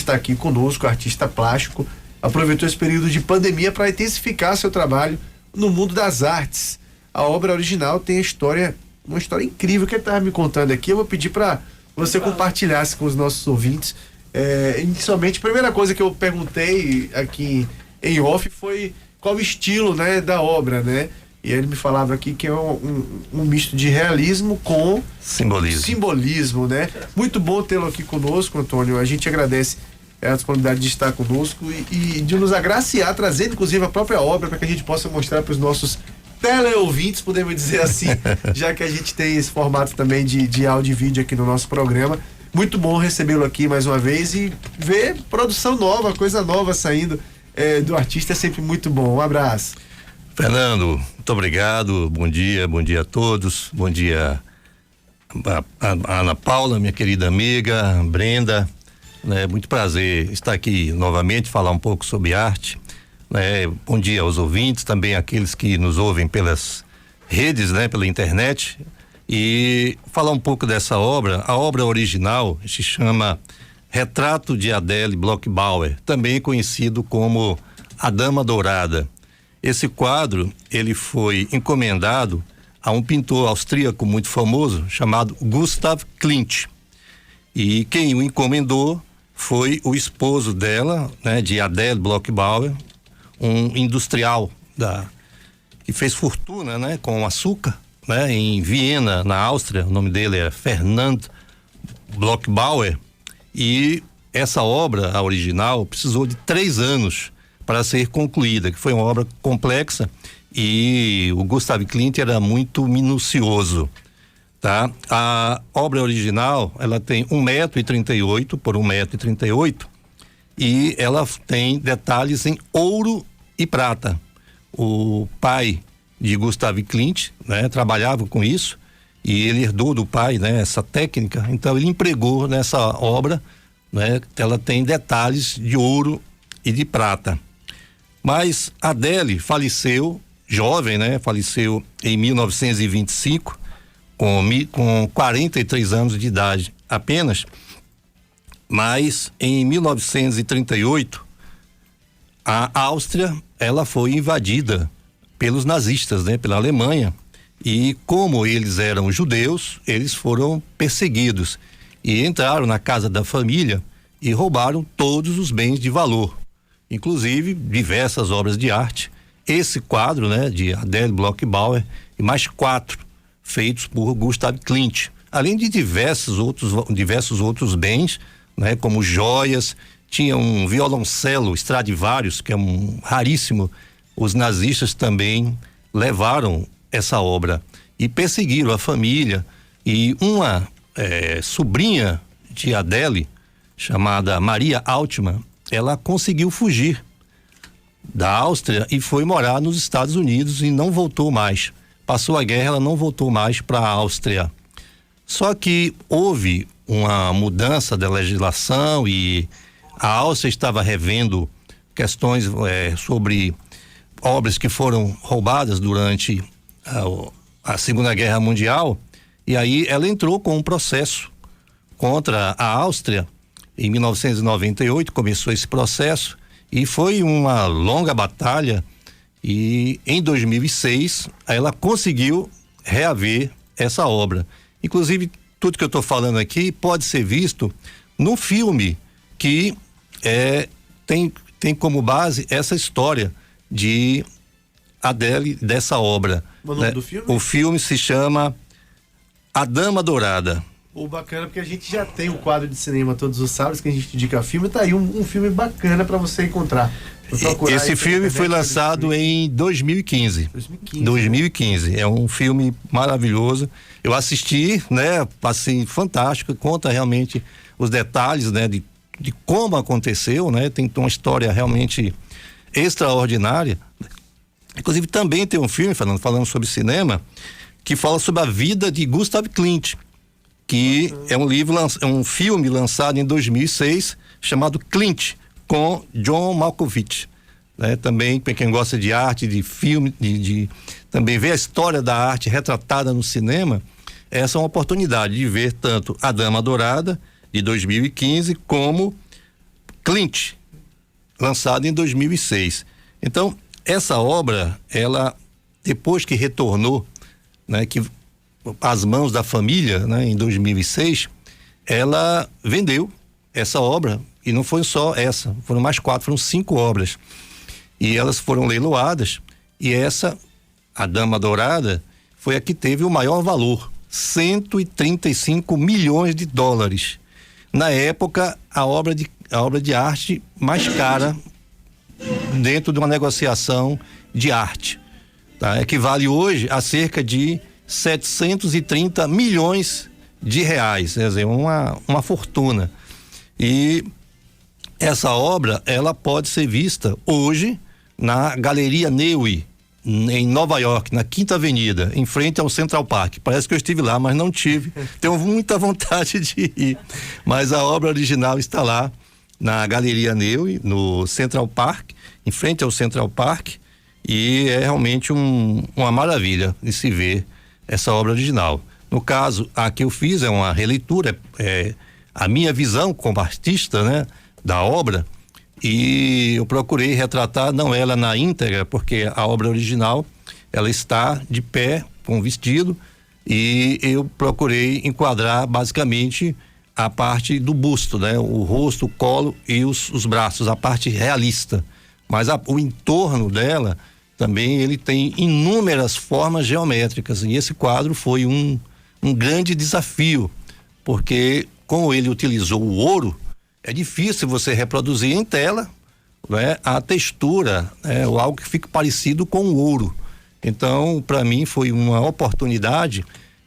está aqui conosco, artista plástico, aproveitou esse período de pandemia para intensificar seu trabalho no mundo das artes. A obra original tem uma história incrível que ele estava me contando aqui. Eu vou pedir para você compartilhasse com os nossos ouvintes. Inicialmente, a primeira coisa que eu perguntei aqui em off foi qual o estilo, né, da obra, né? E ele me falava aqui que é um misto de realismo com simbolismo, né? Muito bom tê-lo aqui conosco, Antônio. A gente agradece a disponibilidade de estar conosco e de nos agraciar, trazendo inclusive a própria obra para que a gente possa mostrar para os nossos teleouvintes, podemos dizer assim, já que a gente tem esse formato também de áudio e vídeo aqui no nosso programa. Muito bom recebê-lo aqui mais uma vez e ver produção nova, coisa nova saindo do artista é sempre muito bom. Um abraço. Fernando, muito obrigado, bom dia a todos, bom dia a Ana Paula, minha querida amiga, Brenda, né? Muito prazer estar aqui novamente, falar um pouco sobre arte, né? Bom dia aos ouvintes, também aqueles que nos ouvem pelas redes, né? Pela internet, e falar um pouco dessa obra. A obra original se chama Retrato de Adele Bloch-Bauer, também conhecido como A Dama Dourada. Esse quadro, ele foi encomendado a um pintor austríaco muito famoso chamado Gustav Klimt. E quem o encomendou foi o esposo dela, né, de Adele Bloch-Bauer, um industrial que fez fortuna, né, com açúcar, né, em Viena, na Áustria. O nome dele é Fernand Bloch-Bauer. E essa obra, a original, precisou de 3 anos para ser concluída, que foi uma obra complexa e o Gustav Klimt era muito minucioso, tá? A obra original, ela tem 1,38 m por 1,38 m e ela tem detalhes em ouro e prata. O pai de Gustav Klimt, né, trabalhava com isso e ele herdou do pai, né, essa técnica, então ele empregou nessa obra, né, ela tem detalhes de ouro e de prata. Mas Adele faleceu jovem, né? Faleceu em 1925, com 43 anos de idade apenas. Mas em 1938, a Áustria, ela foi invadida pelos nazistas, né? Pela Alemanha. E como eles eram judeus, eles foram perseguidos e entraram na casa da família e roubaram todos os bens de valor, inclusive diversas obras de arte. Esse quadro, né, de Adele Bloch-Bauer e mais 4 feitos por Gustav Klimt, além de diversos outros bens, né, como joias. Tinha um violoncelo Stradivarius, que é raríssimo. Os nazistas também levaram essa obra e perseguiram a família. E uma sobrinha de Adele, chamada Maria Altmann, ela conseguiu fugir da Áustria e foi morar nos Estados Unidos e não voltou mais. Passou a guerra, ela não voltou mais para a Áustria. Só que houve uma mudança da legislação e a Áustria estava revendo questões sobre obras que foram roubadas durante a Segunda Guerra Mundial, e aí ela entrou com um processo contra a Áustria. Em 1998 começou esse processo e foi uma longa batalha, e em 2006 ela conseguiu reaver essa obra. Inclusive, tudo que eu estou falando aqui pode ser visto num filme que tem como base essa história de Adele, dessa obra. O nome do filme? O filme se chama A Dama Dourada. Bacana, porque a gente já tem um quadro de cinema todos os sábados que a gente indica filme. Tá aí um filme bacana para você encontrar. Esse filme foi lançado em 2015. 2015. É um filme maravilhoso. Eu assisti, né? Assim, fantástico. Conta realmente os detalhes, né? De como aconteceu, né? Tem uma história realmente extraordinária. Inclusive também tem um filme, Fernando, falando sobre cinema, que fala sobre a vida de Gustav Klimt, que é um filme lançado em 2006 chamado Klimt, com John Malkovich, né? Também para quem gosta de arte, de filme, de também ver a história da arte retratada no cinema, essa é uma oportunidade de ver tanto A Dama Dourada de 2015 como Clint, lançado em 2006. Então, essa obra, ela, depois que retornou, né, que às mãos da família, né, em 2006, ela vendeu essa obra, e não foi só essa, foram mais 4, foram 5 obras. E elas foram leiloadas, e essa, a Dama Dourada, foi a que teve o maior valor, 135 milhões de dólares. Na época, a obra de arte mais cara dentro de uma negociação de arte. Tá? Equivale hoje a cerca de 730 milhões de reais, quer dizer, uma fortuna. E essa obra, ela pode ser vista hoje na Galeria Neu, em Nova York, na Quinta Avenida, em frente ao Central Park. Parece que eu estive lá, mas não tive. Tenho muita vontade de ir. Mas a obra original está lá na Galeria Neu, no Central Park, em frente ao Central Park, e é realmente uma maravilha de se ver essa obra original. No caso, a que eu fiz é uma releitura, a minha visão como artista, né, da obra, e eu procurei retratar não ela na íntegra, porque a obra original ela está de pé com o vestido, e eu procurei enquadrar basicamente a parte do busto, né, o rosto, o colo e os braços, a parte realista. Mas o entorno dela também ele tem inúmeras formas geométricas, e esse quadro foi um grande desafio, porque como ele utilizou o ouro, é difícil você reproduzir em tela, né, a textura, ou algo que fique parecido com o ouro. Então, para mim, foi uma oportunidade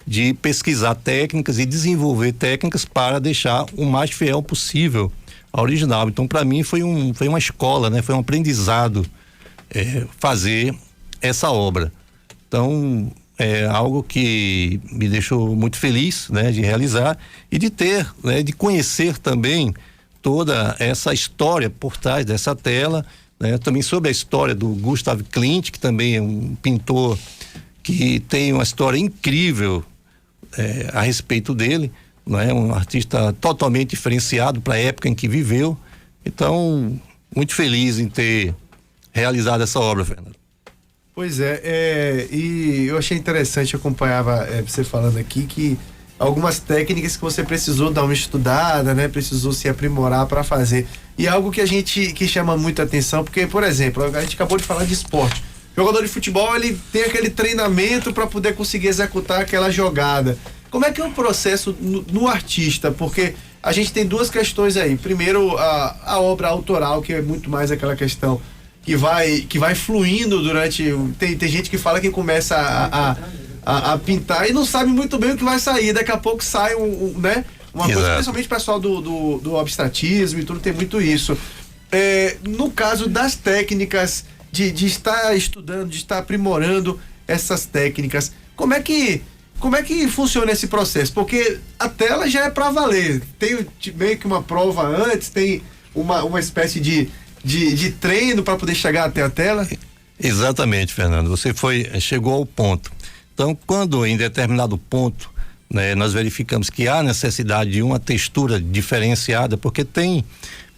de pesquisar técnicas e desenvolver técnicas para deixar o mais fiel possível ao original. Então, para mim, foi uma escola, né, foi um aprendizado fazer essa obra. Então, é algo que me deixou muito feliz, né, de realizar e de ter, né, de conhecer também toda essa história por trás dessa tela, né? Também sobre a história do Gustav Klimt, que também é um pintor que tem uma história incrível a respeito dele, né? Um artista totalmente diferenciado para a época em que viveu. Então, muito feliz em ter realizado essa obra, Fernando. Pois e eu achei interessante, eu acompanhava você falando aqui que algumas técnicas que você precisou dar uma estudada, né? Precisou se aprimorar para fazer. E algo que chama muita atenção, porque, por exemplo, a gente acabou de falar de esporte. O jogador de futebol, ele tem aquele treinamento para poder conseguir executar aquela jogada. Como é que é o processo no artista? Porque a gente tem duas questões aí. Primeiro, a obra autoral, que é muito mais aquela questão que vai fluindo durante... Tem gente que fala que começa a pintar e não sabe muito bem o que vai sair. Daqui a pouco sai uma coisa, principalmente o pessoal do abstratismo e tudo, tem muito isso. No caso das técnicas de estar estudando, de estar aprimorando essas técnicas, como é que funciona esse processo? Porque a tela já é para valer. Tem meio que uma prova antes, tem uma espécie de treino para poder chegar até a tela? Exatamente, Fernando. Você chegou ao ponto. Então, quando em determinado ponto, né, nós verificamos que há necessidade de uma textura diferenciada, porque tem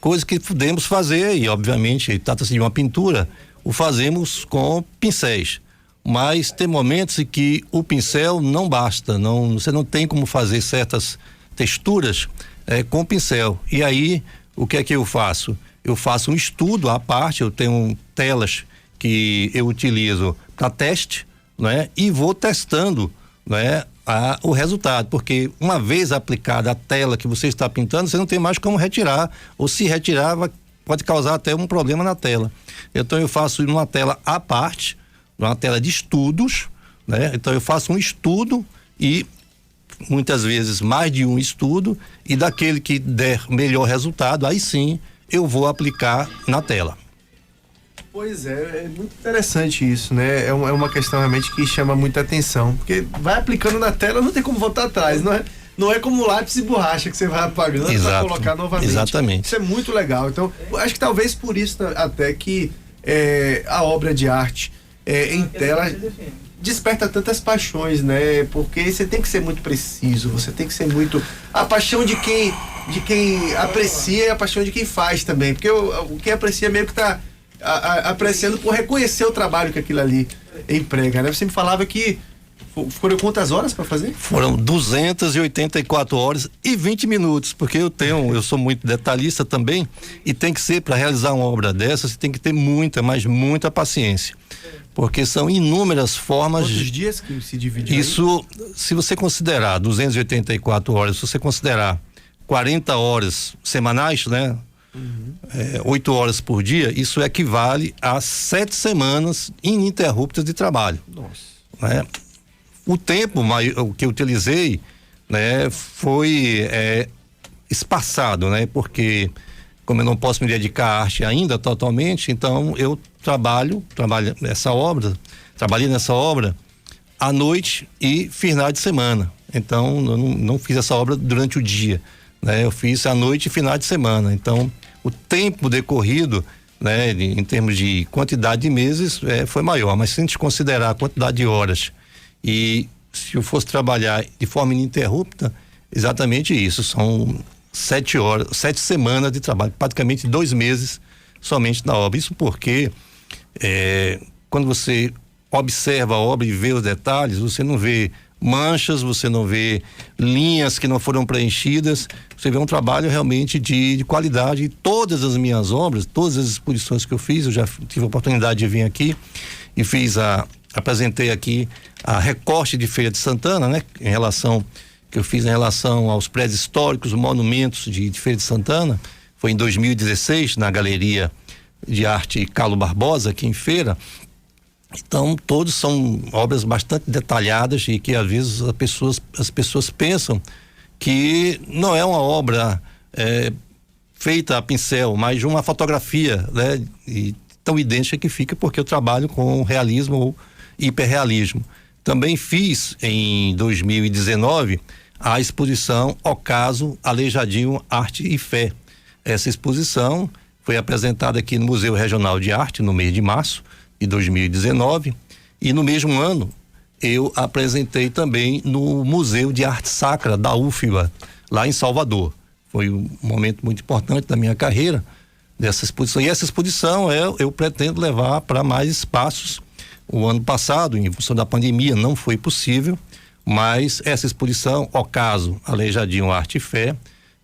coisas que podemos fazer, e obviamente trata-se de uma pintura, o fazemos com pincéis. Mas tem momentos em que o pincel não basta, você não tem como fazer certas texturas com pincel. E aí, o que é que eu faço? Eu faço um estudo à parte, eu tenho telas que eu utilizo para teste, né? E vou testando, né, o resultado, porque uma vez aplicada a tela que você está pintando, você não tem mais como retirar, ou se retirar pode causar até um problema na tela. Então eu faço numa tela à parte, numa tela de estudos, né? Então eu faço um estudo e muitas vezes mais de um estudo, e daquele que der melhor resultado, aí sim eu vou aplicar na tela. Pois é muito interessante isso, né? É uma questão realmente que chama muita atenção, porque vai aplicando na tela, não tem como voltar atrás, não é como lápis e borracha que você vai apagando para colocar novamente. Exatamente. Isso é muito legal. Então, acho que talvez por isso até que a obra de arte em tela desperta tantas paixões, né? Porque você tem que ser muito preciso, você tem que ser muito... A paixão de quem de quem aprecia e a paixão de quem faz também. Porque quem aprecia meio que tá apreciando por reconhecer o trabalho que aquilo ali emprega, né? Você me falava que foram quantas horas para fazer? Foram 284 horas e 20 minutos, porque eu sou muito detalhista também, e tem que ser, para realizar uma obra dessa, você tem que ter muita, mas muita paciência. Porque são inúmeras formas. Quantos dias que se divide? Isso, se você considerar 284 horas, se você considerar 40 horas semanais, né? 8 horas por dia, isso equivale a 7 semanas ininterruptas de trabalho. Nossa. Né? O tempo que eu utilizei, né, foi espaçado, né? Porque como eu não posso me dedicar à arte ainda totalmente, então eu trabalhei nessa obra à noite e final de semana. Então eu não fiz essa obra durante o dia, né? Eu fiz à noite e final de semana. Então o tempo decorrido, né, em termos de quantidade de meses, foi maior, mas se a gente considerar a quantidade de horas e se eu fosse trabalhar de forma ininterrupta, exatamente isso, são 7 semanas de trabalho, praticamente 2 meses somente na obra. Isso porque quando você observa a obra e vê os detalhes, você não vê manchas, você não vê linhas que não foram preenchidas, você vê um trabalho realmente de qualidade. E todas as minhas obras, todas as exposições que eu fiz, eu já tive a oportunidade de vir aqui e apresentei aqui a recorte de Feira de Santana, né? Que eu fiz em relação aos prédios históricos, monumentos de Feira de Santana, foi em 2016, na Galeria de Arte Carlo Barbosa, aqui em Feira. Então, todos são obras bastante detalhadas e que às vezes as pessoas pensam que não é uma obra feita a pincel, mas de uma fotografia, né? E tão idêntica que fica, porque eu trabalho com realismo ou hiperrealismo. Também fiz em 2019 a exposição Ocaso Aleijadinho Arte e Fé. Essa exposição foi apresentada aqui no Museu Regional de Arte no mês de março de 2019, e no mesmo ano eu apresentei também no Museu de Arte Sacra da UFBA, lá em Salvador. Foi um momento muito importante da minha carreira, dessa exposição. E essa exposição eu pretendo levar para mais espaços. O ano passado, em função da pandemia, não foi possível, mas essa exposição, Ocaso Aleijadinho Arte e Fé,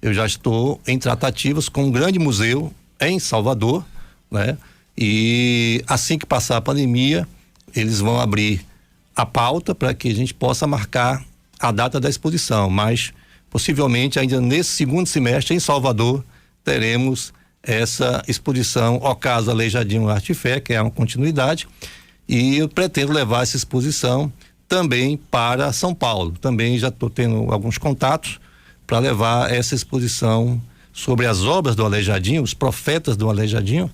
eu já estou em tratativas com um grande museu em Salvador, né? E assim que passar a pandemia, eles vão abrir a pauta para que a gente possa marcar a data da exposição, mas possivelmente ainda nesse segundo semestre em Salvador teremos essa exposição Ocaso Aleijadinho Arte e Fé, que é uma continuidade, e eu pretendo levar essa exposição também para São Paulo. Também já estou tendo alguns contatos para levar essa exposição sobre as obras do Aleijadinho, os profetas do Aleijadinho,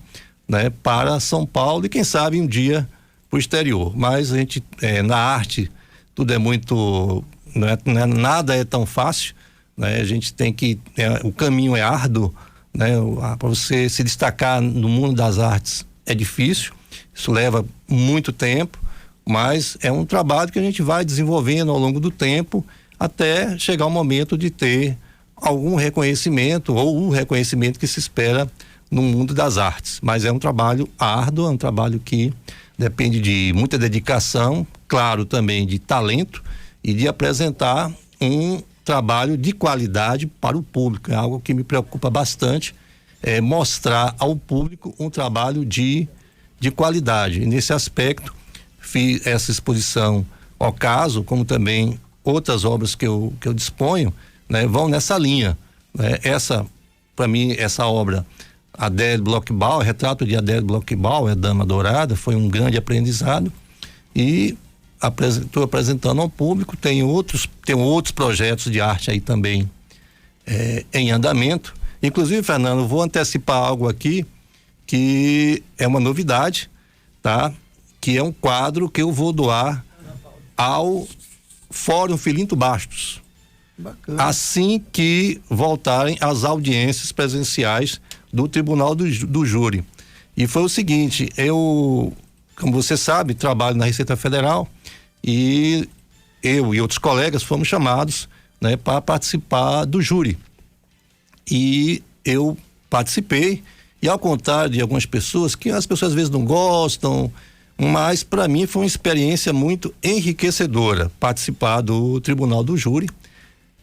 né, para São Paulo e quem sabe um dia para o exterior. Mas a gente, na arte, tudo é muito, nada é tão fácil, né? A gente tem que, o caminho é árduo, né? Para você se destacar no mundo das artes é difícil, isso leva muito tempo, mas é um trabalho que a gente vai desenvolvendo ao longo do tempo até chegar o momento de ter algum reconhecimento ou o reconhecimento que se espera no mundo das artes. Mas é um trabalho árduo, é um trabalho que depende de muita dedicação, claro, também de talento e de apresentar um trabalho de qualidade para o público. É algo que me preocupa bastante, mostrar ao público um trabalho de qualidade. E nesse aspecto, fiz essa exposição Ocaso, como também outras obras que eu disponho, né, vão nessa linha, né? Para mim, essa obra, Adele Bloch-Bauer, retrato de Adele Bloch-Bauer, Dama Dourada, foi um grande aprendizado e estou apresentando ao público. Tem outros projetos de arte aí também em andamento. Inclusive, Fernando, vou antecipar algo aqui que é uma novidade, tá? Que é um quadro que eu vou doar ao Fórum Filinto Bastos. Bacana. Assim que voltarem as audiências presenciais do Tribunal do Júri. E foi o seguinte, como você sabe, trabalho na Receita Federal e eu e outros colegas fomos chamados, né, para participar do júri. e eu participei, e ao contrário de algumas pessoas, que as pessoas às vezes não gostam, mas para mim foi uma experiência muito enriquecedora participar do Tribunal do Júri,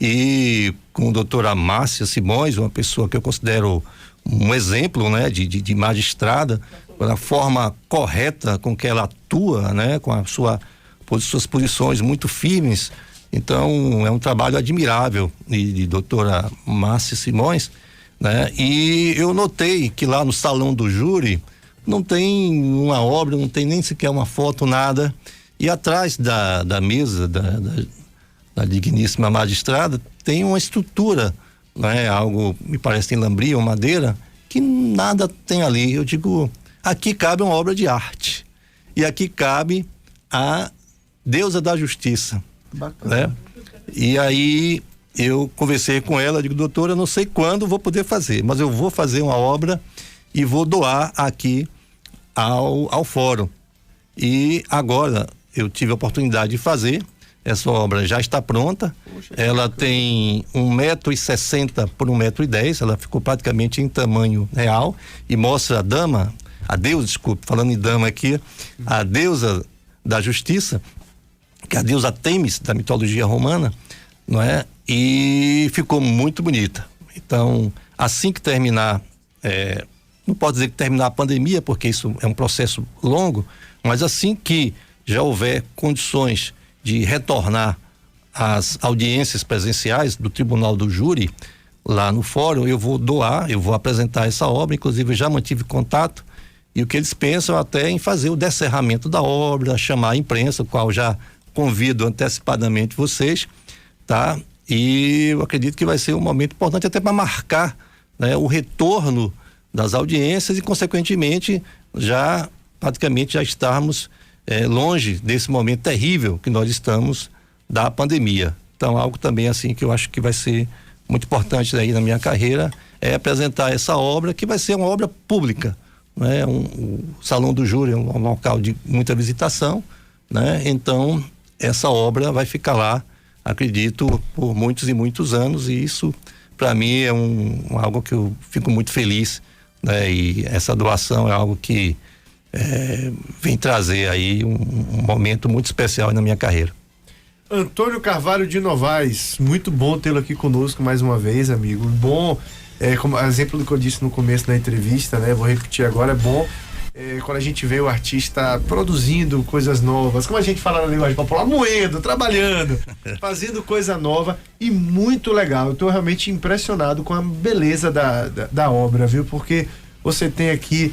e com a doutora Márcia Simões, uma pessoa que eu considero um exemplo, né, de magistrada, pela forma correta com que ela atua, né, com suas posições muito firmes. Então é um trabalho admirável de doutora Márcia Simões, né? E eu notei que lá no salão do júri não tem uma obra, não tem nem sequer uma foto, nada, e atrás da mesa da digníssima magistrada tem uma estrutura, né? Algo, me parece, em lambria ou madeira, que nada tem ali. Eu digo, aqui cabe uma obra de arte, e aqui cabe a deusa da justiça. Bacana. Né? E aí eu conversei com ela, digo, doutora, eu não sei quando vou poder fazer, mas eu vou fazer uma obra e vou doar aqui ao fórum. E agora eu tive a oportunidade de fazer, essa obra já está pronta. Poxa, ela tem 1,60 m por 1,10 m, ela ficou praticamente em tamanho real, e mostra a deusa, desculpe, falando em dama aqui, a deusa da justiça, que é a deusa Têmis da mitologia romana, não é? E ficou muito bonita. Então, assim que terminar, não posso dizer que terminar a pandemia, porque isso é um processo longo, mas assim que já houver condições de retornar às audiências presenciais do Tribunal do Júri, lá no fórum, eu vou apresentar essa obra. Inclusive eu já mantive contato, e o que eles pensam até em fazer o descerramento da obra, chamar a imprensa, o qual já convido antecipadamente vocês, tá? E eu acredito que vai ser um momento importante até para marcar, né, o retorno das audiências e, consequentemente, praticamente já estarmos longe desse momento terrível que nós estamos da pandemia. Então, algo também assim que eu acho que vai ser muito importante aí na minha carreira é apresentar essa obra, que vai ser uma obra pública, né? O Salão do Júri é um local de muita visitação, né? Então, essa obra vai ficar lá, acredito, por muitos e muitos anos, e isso para mim é algo que eu fico muito feliz, né? E essa doação é algo que vem trazer aí um momento muito especial na minha carreira. Antônio Carvalho de Novaes, muito bom tê-lo aqui conosco mais uma vez, amigo. Bom, como exemplo do que eu disse no começo da entrevista, né? Vou repetir agora, é bom quando a gente vê o artista produzindo coisas novas, como a gente fala na linguagem popular, moendo, trabalhando, fazendo coisa nova, e muito legal. Eu tô realmente impressionado com a beleza da obra, viu? Porque você tem aqui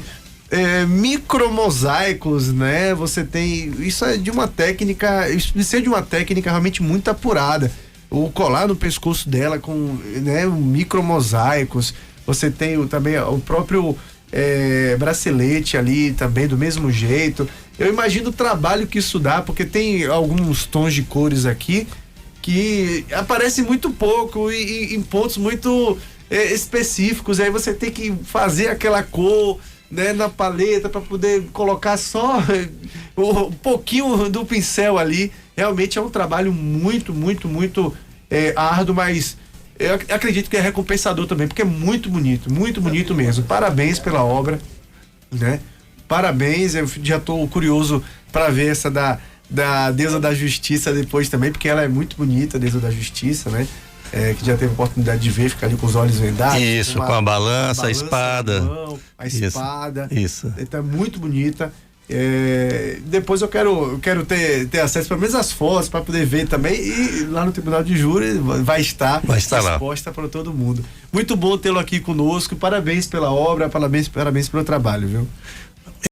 micromosaicos, né? Você tem, isso é de uma técnica, isso de ser de uma técnica realmente muito apurada. O colar no pescoço dela com, né, micromosaicos. Você tem também o próprio bracelete ali também do mesmo jeito. Eu imagino o trabalho que isso dá, porque tem alguns tons de cores aqui que aparecem muito pouco e em pontos muito específicos. Aí você tem que fazer aquela cor, né, na paleta para poder colocar só um pouquinho do pincel ali. Realmente é um trabalho muito, muito, muito árduo, mas eu acredito que é recompensador também, porque é muito bonito mesmo. Parabéns pela obra, né? Parabéns, eu já estou curioso para ver essa da deusa da justiça depois também, porque ela é muito bonita, a deusa da justiça, né? Que já teve a oportunidade de ver, ficar ali com os olhos vendados. Isso, com a balança, a espada. A espada. Isso. Então é muito bonita. Depois eu quero ter acesso pelo menos às fotos para poder ver também, e lá no Tribunal de Júri vai estar exposta para todo mundo. Muito bom tê-lo aqui conosco, parabéns pela obra, parabéns pelo trabalho, viu?